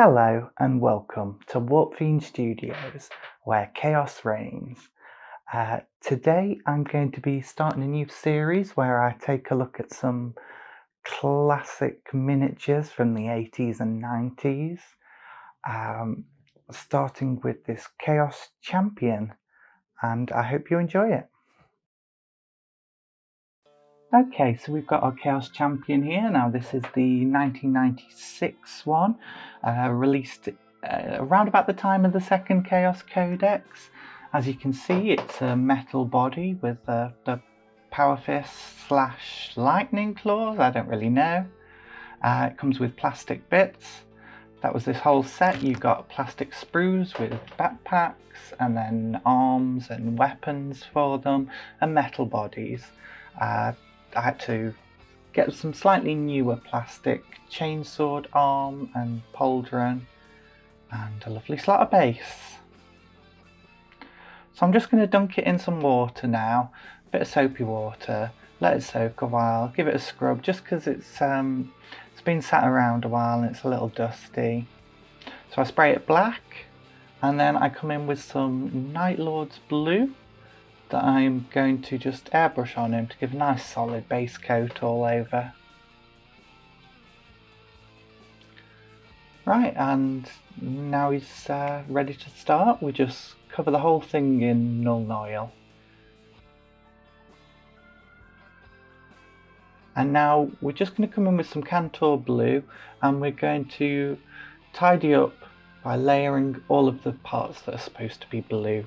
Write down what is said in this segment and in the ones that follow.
Hello and welcome to Warp Fiend Studios, where chaos reigns. Today I'm going to be starting a new series where I take a look at some classic miniatures from the 80s and 90s, starting with this Chaos Champion, and I hope you enjoy it. Okay, so we've got our Chaos Champion here. Now this is the 1996 one, released around about the time of the second Chaos Codex. As you can see, it's a metal body with the Power Fist / lightning claws, I don't really know. It comes with plastic bits. That was this whole set. You got plastic sprues with backpacks, and then arms and weapons for them, and metal bodies. I had to get some slightly newer plastic chainsword arm and pauldron and a lovely slaughter base. So I'm just going to dunk it in some water now, a bit of soapy water, let it soak a while, give it a scrub just because it's been sat around a while and it's a little dusty. So I spray it black and then I come in with some Night Lord's blue that I'm going to just airbrush on him to give a nice solid base coat all over. Right, and now he's ready to start. We just cover the whole thing in Nuln Oil. And now we're just going to come in with some Cantor blue and we're going to tidy up by layering all of the parts that are supposed to be blue,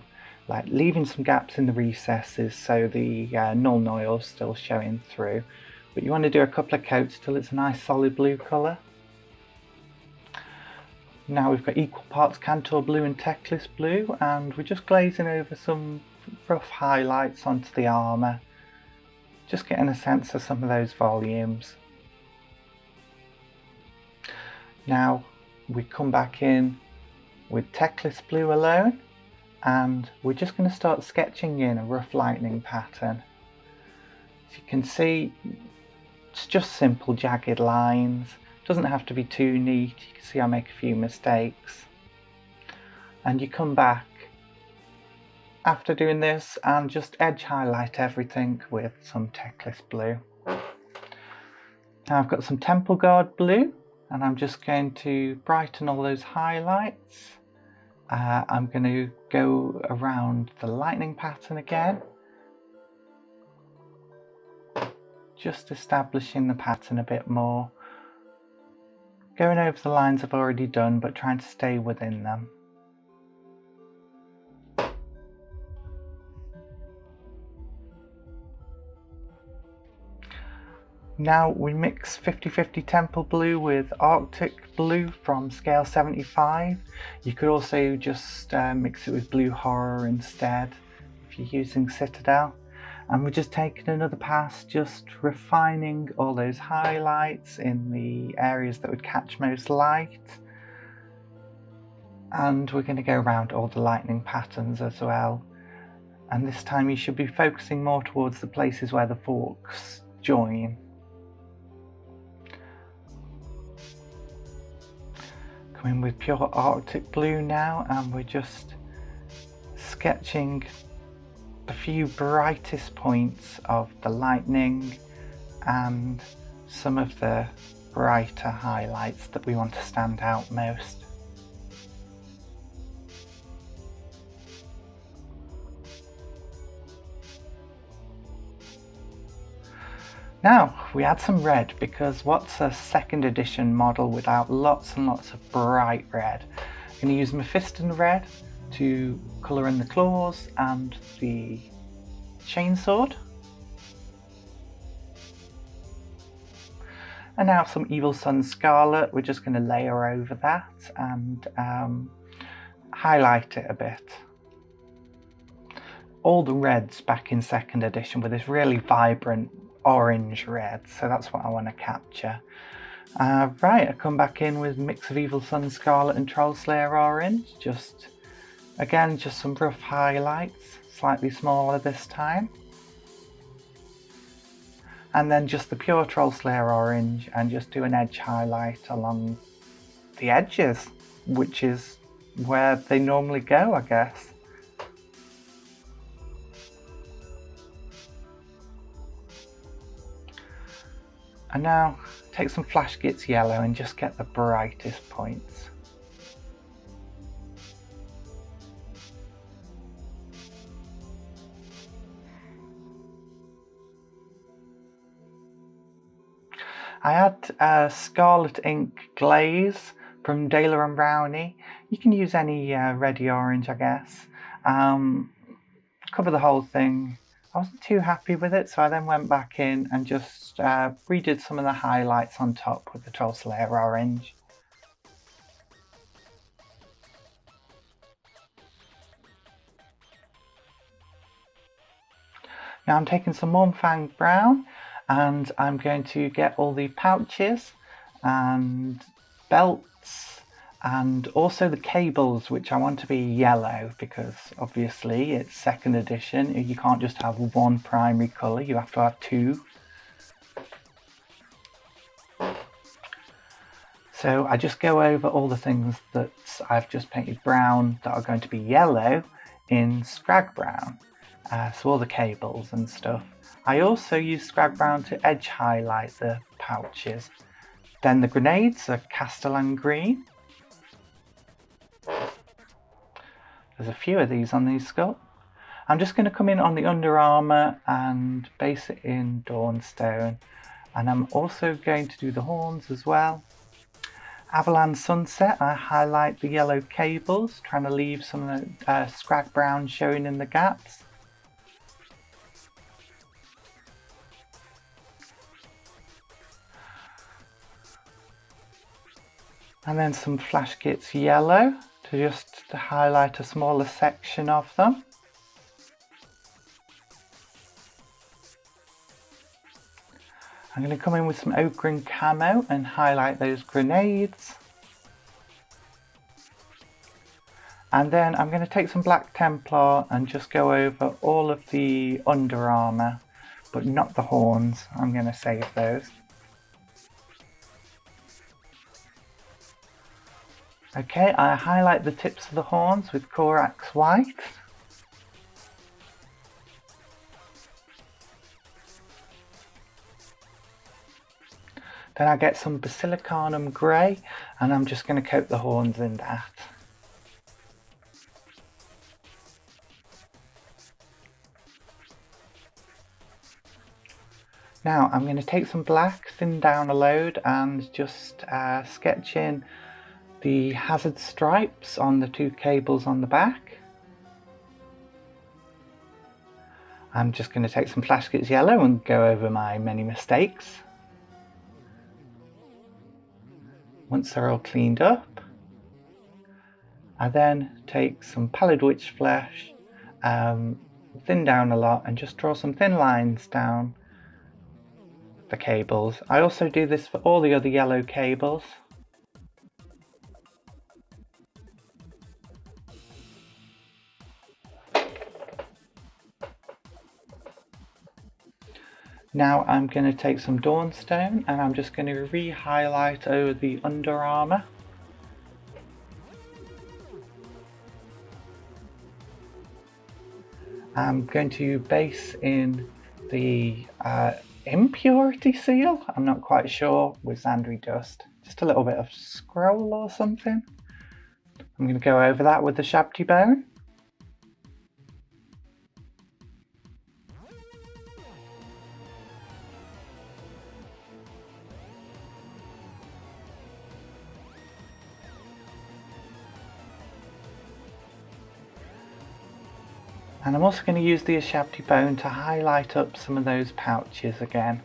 like leaving some gaps in the recesses so the Nuln Oil is still showing through. But you want to do a couple of coats till it's a nice solid blue colour. Now we've got equal parts Cantor blue and Teclis blue, and we're just glazing over some rough highlights onto the armour, just getting a sense of some of those volumes. Now we come back in with Teclis blue alone, and we're just going to start sketching in a rough lightning pattern. As you can see, it's just simple jagged lines. Doesn't have to be too neat. You can see I make a few mistakes. And you come back after doing this and just edge highlight everything with some Teclis blue. Now I've got some Temple Guard blue and I'm just going to brighten all those highlights. I'm going to go around the lightning pattern again, just establishing the pattern a bit more, going over the lines I've already done but trying to stay within them. Now we mix 50-50 Temple Blue with Arctic Blue from scale 75. You could also just mix it with Blue Horror instead if you're using Citadel. And we're just taking another pass, just refining all those highlights in the areas that would catch most light. And we're going to go around all the lightning patterns as well. And this time you should be focusing more towards the places where the forks join. In with pure Arctic blue now, and we're just sketching the few brightest points of the lightning and some of the brighter highlights that we want to stand out most. Now we add some red, because what's a second edition model without lots and lots of bright red? I'm going to use Mephiston red to colour in the claws and the chainsword. And now some Evil Sun Scarlet, we're just going to layer over that and highlight it a bit. All the reds back in second edition with this really vibrant orange red, so that's what I want to capture. Right, I come back in with a mix of Evil Sun Scarlet and Troll Slayer orange, just some rough highlights, slightly smaller this time. And then just the pure Troll Slayer orange and just do an edge highlight along the edges. which is where they normally go, I guess. And now take some Flash Gits Yellow and just get the brightest points. I had Scarlet Ink Glaze from Daler and Brownie. You can use any ready orange, I guess. Cover the whole thing. I wasn't too happy with it, so I then went back in and just redid some of the highlights on top with the Troll Slayer orange. Now I'm taking some Mournfang Brown and I'm going to get all the pouches and belts and also the cables, which I want to be yellow because obviously it's 2nd edition. You can't just have one primary colour, you have to have 2. So I just go over all the things that I've just painted brown that are going to be yellow in Scrag Brown. So all the cables and stuff. I also use Scrag Brown to edge highlight the pouches. Then the grenades are Castellan Green. There's a few of these on these sculpts. I'm just going to come in on the Under Armour and base it in Dawnstone. And I'm also going to do the horns as well. Avalan Sunset, I highlight the yellow cables, trying to leave some of the Scrag Brown showing in the gaps. And then some Flash Gits Yellow to highlight a smaller section of them. I'm going to come in with some ochre and camo and highlight those grenades. And then I'm going to take some Black Templar and just go over all of the Under Armour, but not the horns. I'm going to save those. Okay, I highlight the tips of the horns with Corax White. Then I get some Basilicanum Grey and I'm just going to coat the horns in that. Now I'm going to take some black, thin down a load and just sketch in the hazard stripes on the 2 cables on the back. I'm just going to take some Flash Gits Yellow and go over my many mistakes. Once they're all cleaned up, I then take some Pallid Witch Flesh, thin down a lot and just draw some thin lines down the cables. I also do this for all the other yellow cables. Now I'm going to take some Dawnstone and I'm just going to re-highlight over the Under Armour. I'm going to base in the Impurity Seal, I'm not quite sure, with Zandri Dust. Just a little bit of scroll or something. I'm going to go over that with the Shabti Bone. And I'm also going to use the Shabti Bone to highlight up some of those pouches again.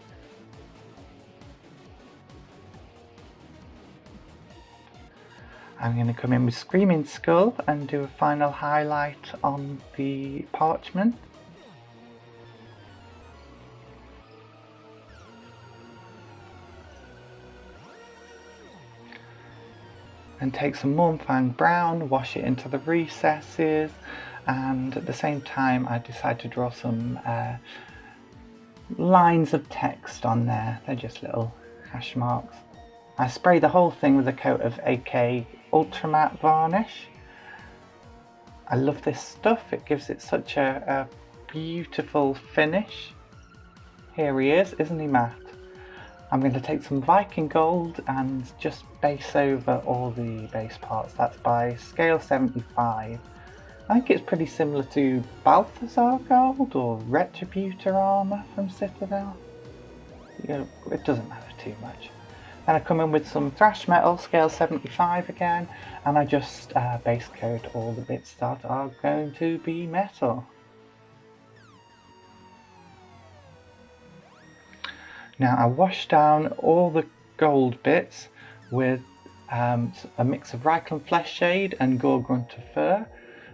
I'm going to come in with Screaming Skull and do a final highlight on the parchment. And take some Mournfang Brown, wash it into the recesses, and at the same time I decide to draw some lines of text on there. They're just little hash marks. I spray the whole thing with a coat of AK ultra matte varnish. I love this stuff, it gives it such a beautiful finish. Here he is, isn't he matte? I'm going to take some Viking gold and just base over all the base parts. That's by scale 75. I think it's pretty similar to Balthazar gold or Retributor armour from Citadel. It doesn't matter too much. Then I come in with some thrash metal, scale 75 again, and I just base coat all the bits that are going to be metal. Now I wash down all the gold bits with a mix of Reikland Flesh Shade and Gore-Grunter Fur.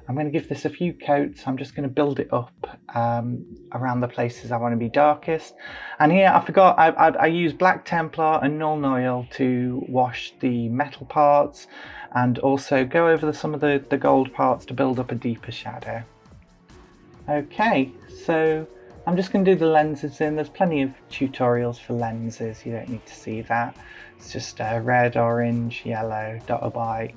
I'm going to give this a few coats. I'm just going to build it up around the places I want to be darkest. And here I forgot, I used Black Templar and Nuln Oil to wash the metal parts and also go over some of the gold parts to build up a deeper shadow. Okay, so I'm just going to do the lenses in. There's plenty of tutorials for lenses, you don't need to see that. It's just red, orange, yellow, dotted white.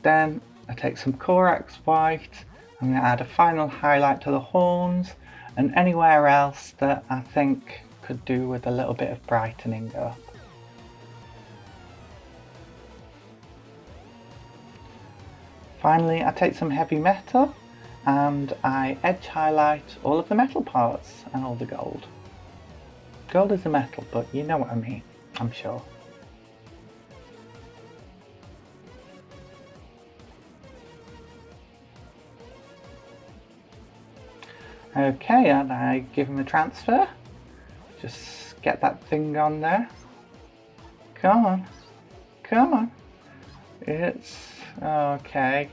Then I take some Corax white, I'm going to add a final highlight to the horns and anywhere else that I think could do with a little bit of brightening up. Finally I take some heavy metal and I edge highlight all of the metal parts and all the gold. Gold is a metal, but you know what I mean, I'm sure. Okay, and I give him a transfer. Just get that thing on there. Come on, come on. It's okay.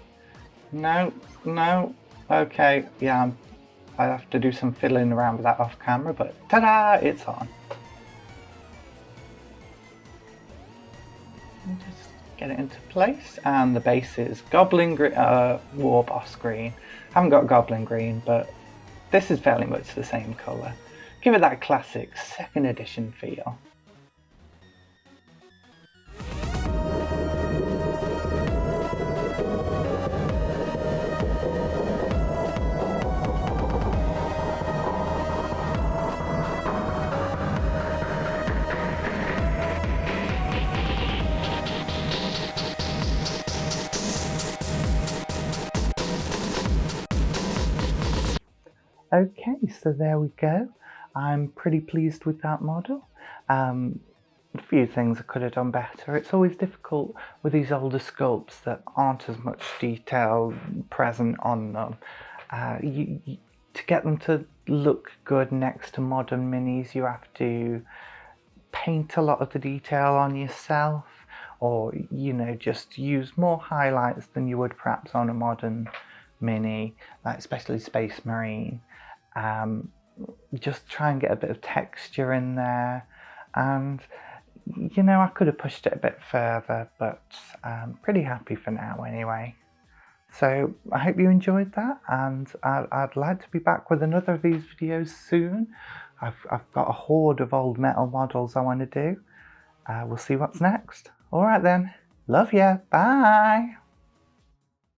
No, no. Okay, yeah, I have to do some fiddling around with that off camera, but ta-da, it's on. Just get it into place, and the base is Goblin Green, War Boss Green. Haven't got Goblin Green, but this is fairly much the same colour. Give it that classic 2nd edition feel. Okay, so there we go. I'm pretty pleased with that model. A few things I could have done better. It's always difficult with these older sculpts that aren't as much detail present on them. To get them to look good next to modern minis, you have to paint a lot of the detail on yourself, or just use more highlights than you would perhaps on a modern mini, like especially Space Marine. Just try and get a bit of texture in there, and I could have pushed it a bit further, but I'm pretty happy for now anyway. So I hope you enjoyed that, and I'd like to be back with another of these videos soon. I've got a horde of old metal models I want to do. We'll see what's next. Alright then, love ya, bye!